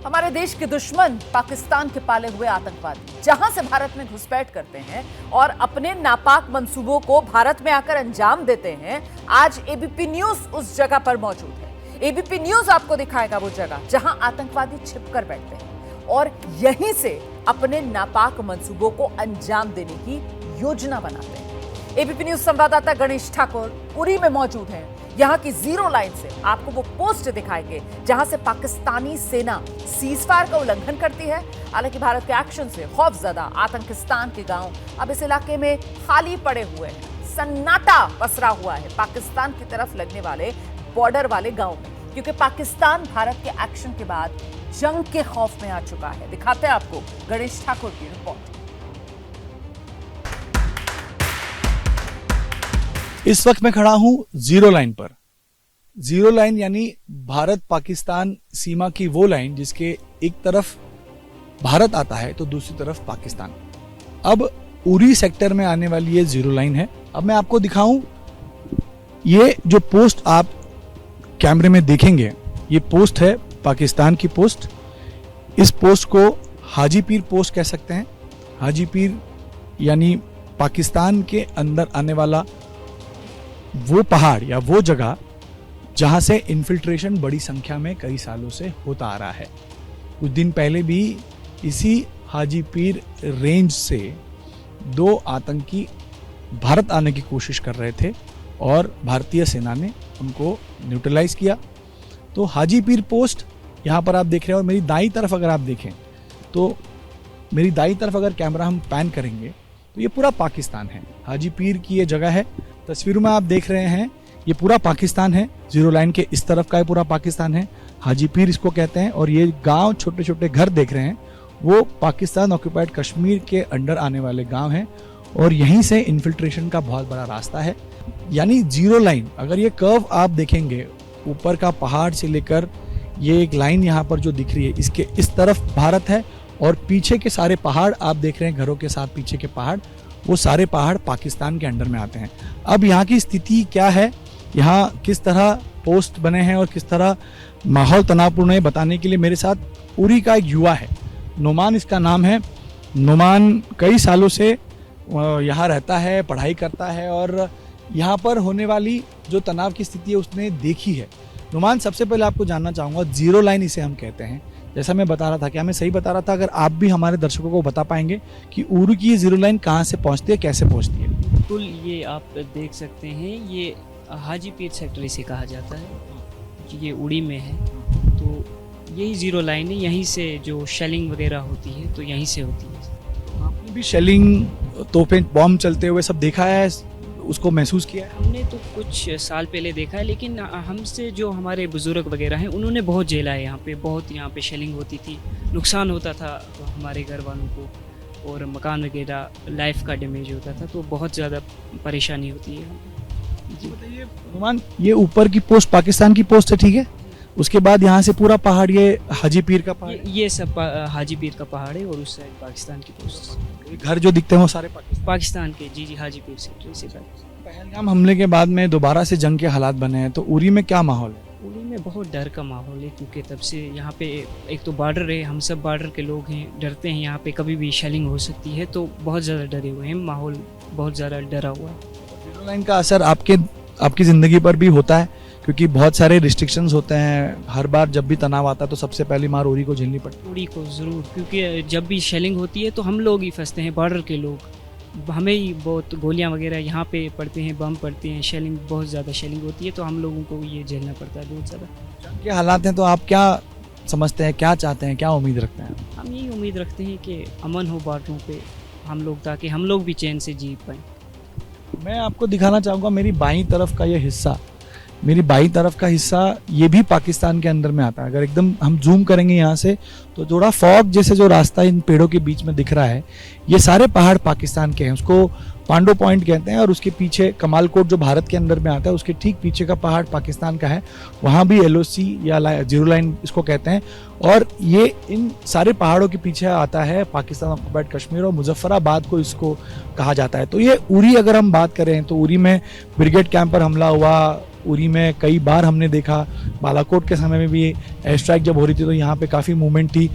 हमारे देश के दुश्मन पाकिस्तान के पाले हुए आतंकवादी जहां से भारत में घुसपैठ करते हैं और अपने नापाक मंसूबों को भारत में आकर अंजाम देते हैं। आज एबीपी न्यूज उस जगह पर मौजूद है। एबीपी न्यूज आपको दिखाएगा वो जगह जहां आतंकवादी छिपकर बैठते हैं और यहीं से अपने नापाक मंसूबों को अंजाम देने की योजना बनाते हैं। एबीपी न्यूज संवाददाता गणेश ठाकुर उरी में मौजूद हैं। यहां की जीरो लाइन से आपको वो पोस्ट दिखाएंगे जहां से पाकिस्तानी सेना सीजफायर का उल्लंघन करती है। हालांकि भारत के एक्शन से खौफजदा आतंकिस्तान के गांव अब इस इलाके में खाली पड़े हुए हैं। सन्नाटा पसरा हुआ है पाकिस्तान की तरफ लगने वाले बॉर्डर वाले गांव में, क्योंकि पाकिस्तान भारत के एक्शन के बाद जंग के खौफ में आ चुका है। दिखाते हैं आपको गणेश ठाकुर की रिपोर्ट। इस वक्त मैं खड़ा हूं जीरो लाइन पर। जीरो लाइन यानी भारत पाकिस्तान सीमा की वो लाइन जिसके एक तरफ भारत आता है तो दूसरी तरफ पाकिस्तान। अब उरी सेक्टर में आने वाली ये जीरो लाइन है। अब मैं आपको दिखाऊं, ये जो पोस्ट आप कैमरे में देखेंगे ये पोस्ट है पाकिस्तान की पोस्ट। इस पोस्ट को हाजी पीर पोस्ट कह सकते हैं। हाजी पीर यानी पाकिस्तान के अंदर आने वाला वो पहाड़ या वो जगह जहां से इन्फिल्ट्रेशन बड़ी संख्या में कई सालों से होता आ रहा है। कुछ दिन पहले भी इसी हाजी पीर रेंज से 2 आतंकी भारत आने की कोशिश कर रहे थे और भारतीय सेना ने उनको न्यूट्रलाइज किया। तो हाजी पीर पोस्ट यहाँ पर आप देख रहे हैं और मेरी दाईं तरफ अगर आप देखें तो मेरी दाईं तरफ अगर कैमरा हम पैन करेंगे तो ये पूरा पाकिस्तान है। हाजी पीर की ये जगह है। तस्वीरों में आप देख रहे हैं ये पूरा पाकिस्तान है। जीरो लाइन के इस तरफ का ये पूरा पाकिस्तान है। हाजी पीर इसको कहते हैं। और ये गांव, छोटे छोटे घर देख रहे हैं वो पाकिस्तान ऑक्युपाइड कश्मीर के अंडर आने वाले गांव हैं और यहीं से इन्फिल्ट्रेशन का बहुत बड़ा रास्ता है। यानी जीरो लाइन, अगर ये कर्व आप देखेंगे ऊपर का पहाड़ से लेकर ये एक लाइन यहाँ पर जो दिख रही है, इसके इस तरफ भारत है और पीछे के सारे पहाड़ आप देख रहे हैं, घरों के साथ पीछे के पहाड़, वो सारे पहाड़ पाकिस्तान के अंडर में आते हैं। अब यहाँ की स्थिति क्या है, यहाँ किस तरह पोस्ट बने हैं और किस तरह माहौल तनावपूर्ण है, बताने के लिए मेरे साथ उरी का एक युवा है। नोमान इसका नाम है। नोमान कई सालों से यहाँ रहता है, पढ़ाई करता है और यहाँ पर होने वाली जो तनाव की स्थिति है उसने देखी है। नोमान, सबसे पहले आपको जानना चाहूँगा, जीरो लाइन इसे हम कहते हैं, जैसा मैं बता रहा था, क्या मैं सही बता रहा था? अगर आप भी हमारे दर्शकों को बता पाएंगे कि उरी की जीरो लाइन कहाँ से पहुँचती है, कैसे पहुँचती है? बिल्कुल, ये आप देख सकते हैं, ये हाजी पीर सेक्टर इसे कहा जाता है। ये उड़ी में है तो यही जीरो लाइन है। यहीं से जो शेलिंग वगैरह होती है तो यहीं से होती है। आपने भी शेलिंग, तोपें, बॉम्ब चलते हुए सब देखा है, उसको महसूस किया है? हमने तो कुछ साल पहले देखा है, लेकिन हमसे जो हमारे बुजुर्ग वगैरह हैं उन्होंने बहुत झेला है। यहाँ पे बहुत, यहाँ पे शेलिंग होती थी, नुकसान होता था हमारे घर वालों को और मकान वगैरह, लाइफ का डैमेज होता था, तो बहुत ज़्यादा परेशानी होती है। जी बताइए नुमान, ये ऊपर की पोस्ट पाकिस्तान की पोस्ट है, ठीक है? उसके बाद यहाँ से पूरा पहाड़ ये हाजी पीर का पहाड़, ये सब हाजी पीर का पहाड़ है और उस साइड पाकिस्तान की पोस्ट। घर जो दिखते हैं वो सारे पाकिस्तान के, जी हाजी पीर सेक्टर इसी का। पहलगाम हमले के बाद में दोबारा से जंग के हालात बने हैं, तो उरी में क्या माहौल है? उरी में बहुत डर का माहौल है, क्योंकि तब से यहाँ पे एक तो बॉर्डर है, हम सब बॉर्डर के लोग हैं, डरते हैं। यहाँ पे कभी भी शेलिंग हो सकती है, तो बहुत ज़्यादा डरे हुए हैं, माहौल बहुत ज़्यादा डरा हुआ है। जीरो लाइन का असर आपकी ज़िंदगी पर भी होता है, क्योंकि बहुत सारे रिस्ट्रिक्शंस होते हैं। हर बार जब भी तनाव आता है तो सबसे पहली मार उरी को झेलनी पड़ती है। उरी को ज़रूर, क्योंकि जब भी शेलिंग होती है तो हम लोग ही फंसते हैं, बॉर्डर के लोग। हमें ही बहुत गोलियां वगैरह यहाँ पे पड़ते हैं, बम पड़ते हैं, शेलिंग, बहुत ज़्यादा शेलिंग होती है, तो हम लोगों को ये झेलना पड़ता है बहुत ज़्यादा। जंग के हालात हैं तो आप क्या समझते हैं, क्या चाहते हैं, क्या उम्मीद रखते हैं? हम यही उम्मीद रखते हैं कि अमन हो बॉर्डरों पे हम लोग, ताकि हम लोग भी चैन से जी पाएँ। मैं आपको दिखाना चाहूँगा मेरी बाईं तरफ का ये हिस्सा, मेरी बाईं तरफ का हिस्सा ये भी पाकिस्तान के अंदर में आता है। अगर एकदम हम जूम करेंगे यहाँ से तो थोड़ा फॉग जैसे जो रास्ता इन पेड़ों के बीच में दिख रहा है, ये सारे पहाड़ पाकिस्तान के हैं। उसको पांडो पॉइंट कहते हैं, और उसके पीछे कमालकोट जो भारत के अंदर में आता है, उसके ठीक पीछे का पहाड़ पाकिस्तान का है, वहाँ भी LOC या जीरो लाइन इसको कहते हैं। और ये इन सारे पहाड़ों के पीछे आता है पाकिस्तान ऑक्युपाइड कश्मीर, और मुजफ्फराबाद को इसको कहा जाता है। तो ये उरी अगर हम बात करें तो उरी में ब्रिगेड कैंप पर हमला हुआ, उरी में कई बार हमने देखा, बालाकोट के समय में भी एयर स्ट्राइक जब हो रही थी तो यहाँ पे काफ़ी मूवमेंट थी,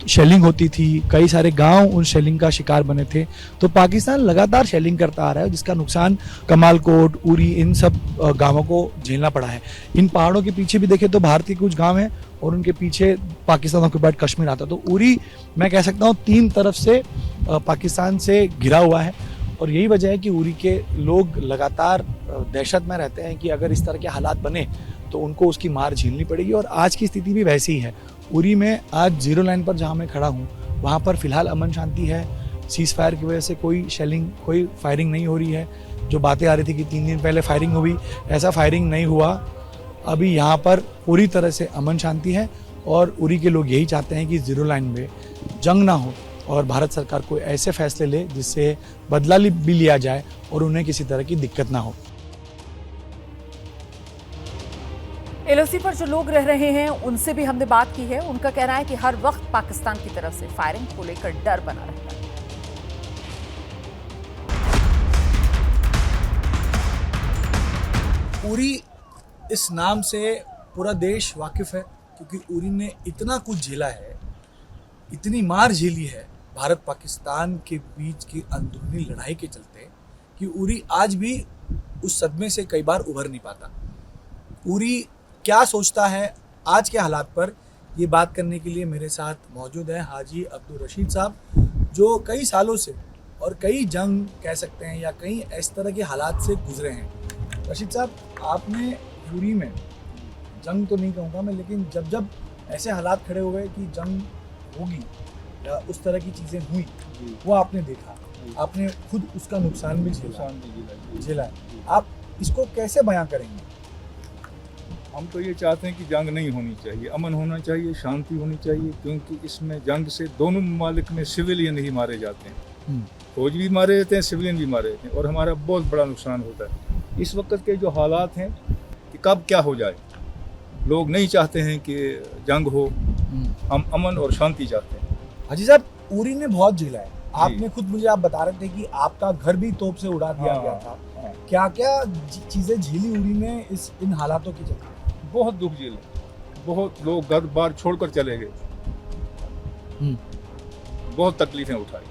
शेलिंग होती थी, कई सारे गांव उन शेलिंग का शिकार बने थे। तो पाकिस्तान लगातार शेलिंग करता आ रहा है, जिसका नुकसान कमालकोट, उरी, इन सब गांवों को झेलना पड़ा है। इन पहाड़ों के पीछे भी देखें तो भारत के कुछ गांव हैं और उनके पीछे पाकिस्तान ऑक्युपाइड कश्मीर आता। तो उरी मैं कह सकता हूँ 3 तरफ से पाकिस्तान से घिरा हुआ है, और यही वजह है कि उरी के लोग लगातार दहशत में रहते हैं कि अगर इस तरह के हालात बने तो उनको उसकी मार झेलनी पड़ेगी। और आज की स्थिति भी वैसी ही है। उरी में आज जीरो लाइन पर जहाँ मैं खड़ा हूँ, वहाँ पर फिलहाल अमन शांति है। सीज फायर की वजह से कोई शेलिंग, कोई फायरिंग नहीं हो रही है। जो बातें आ रही थी कि 3 दिन पहले फायरिंग हुई, ऐसा फायरिंग नहीं हुआ। अभी यहाँ पर पूरी तरह से अमन शांति है, और उरी के लोग यही चाहते हैं कि जीरो लाइन में जंग ना हो और भारत सरकार कोई ऐसे फैसले ले जिससे बदला भी लिया जाए और उन्हें किसी तरह की दिक्कत ना हो। LOC पर जो लोग रह रहे हैं उनसे भी हमने बात की है। उनका कहना है कि हर वक्त पाकिस्तान की तरफ से फायरिंग को लेकर डर बना रहता है। उरी इस नाम से पूरा देश वाकिफ है, क्योंकि उरी ने इतना कुछ झेला है, इतनी मार झेली है भारत पाकिस्तान के बीच की अंदरूनी लड़ाई के चलते, कि उरी आज भी उस सदमे से कई बार उभर नहीं पाता। उरी क्या सोचता है आज के हालात पर, ये बात करने के लिए मेरे साथ मौजूद है हाजी अब्दुल रशीद साहब, जो कई सालों से और कई जंग कह सकते हैं या कई इस तरह के हालात से गुजरे हैं। रशीद साहब, आपने उरी में जंग तो नहीं कहूँगा मैं, लेकिन जब ऐसे हालात खड़े हो गए कि जंग होगी या उस तरह की चीज़ें हुई, वो आपने देखा, आपने खुद उसका नुकसान भी झेला है। आप इसको कैसे बयां करेंगे? हम तो ये चाहते हैं कि जंग नहीं होनी चाहिए, अमन होना चाहिए, शांति होनी चाहिए, क्योंकि इसमें जंग से दोनों ममालिक में सिविलियन ही मारे जाते हैं, फौज भी मारे जाते हैं, सिविलियन भी मारे जाते हैं, और हमारा बहुत बड़ा नुकसान होता है। इस वक्त के जो हालात हैं कि कब क्या हो जाए, लोग नहीं चाहते हैं कि जंग हो, हम अमन और शांति चाहते हैं। हाजी साहब, उरी ने बहुत झेला है। आपने खुद मुझे आप बता रहे थे कि आपका घर भी तोप से उड़ा दिया गया था। क्या क्या चीजें झेली उरी ने इन हालातों की जगह? बहुत दुख झेले, बहुत लोग घर बार छोड़कर चले गए, बहुत तकलीफें उठाई।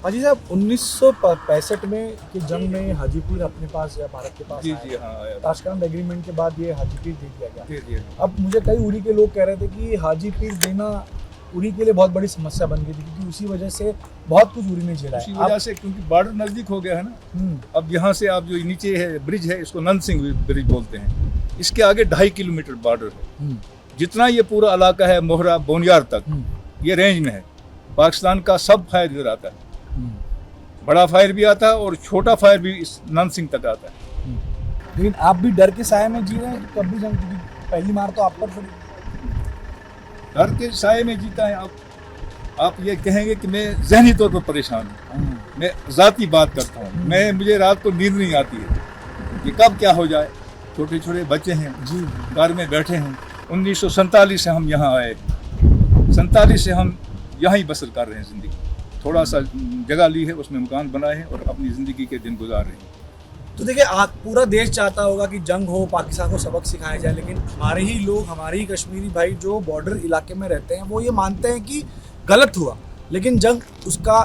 हाजी साहब, 1965 में कि जंग में हाजीपुर अपने पास या भारत के पास जी जी हाँ आया। ताशकंद एग्रीमेंट के बाद ये हाजीपुर दे दिया गया। दे दिया। अब मुझे कई उरी के लोग कह रहे थे कि हाजीपुर देना उरी के लिए बहुत बड़ी समस्या बन गई थी, क्योंकि उसी वजह से बहुत कुछ उरी ने झेला है। उसी वजह से, क्योंकि बॉर्डर नजदीक हो गया है ना। अब यहाँ से आप जो नीचे है ब्रिज है, इसको नंद सिंह ब्रिज बोलते हैं, इसके आगे 2.5 किलोमीटर बॉर्डर है। जितना ये पूरा इलाका है मोहरा बोनियार तक, ये रेंज में है। पाकिस्तान का सब फायर इधर आता है, बड़ा फायर भी आता है और छोटा फायर भी इस नंद सिंह तक आता है। लेकिन आप भी डर के साए में जी रहे हैं, कब भी जंग, पहली मार तो आप पर पड़ी। डर के साए में जीता है। आप ये कहेंगे कि मैं जहनी तौर पर परेशान हूँ, मैं ज़ाती बात करता हूँ, मुझे रात को नींद नहीं आती है कि कब क्या हो जाए। छोटे छोटे बच्चे हैं जी, घर में बैठे हैं। 1947 से हम यहाँ आए, 47 से हम यहाँ ही बसर कर रहे हैं ज़िंदगी। थोड़ा सा जगह ली है, उसमें मकान बनाए हैं और अपनी ज़िंदगी के दिन गुजार रहे हैं। तो देखिए, पूरा देश चाहता होगा कि जंग हो, पाकिस्तान को सबक सिखाया जाए, लेकिन हमारे ही लोग, हमारे ही कश्मीरी भाई जो बॉर्डर इलाके में रहते हैं, वो ये मानते हैं कि गलत हुआ, लेकिन जंग उसका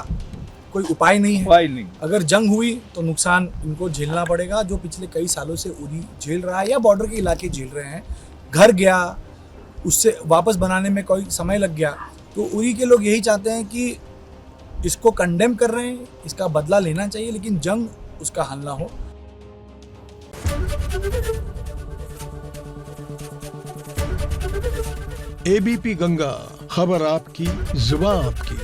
कोई उपाय नहीं है। अगर जंग हुई तो नुकसान इनको झेलना पड़ेगा, जो पिछले कई सालों से उरी झेल रहा है या बॉर्डर के इलाके झेल रहे हैं। घर गया, उससे वापस बनाने में कोई समय लग गया। तो उरी के लोग यही चाहते हैं कि इसको कंडेम कर रहे हैं, इसका बदला लेना चाहिए, लेकिन जंग उसका हल ना हो। ABP गंगा, खबर आपकी, जुबान आपकी।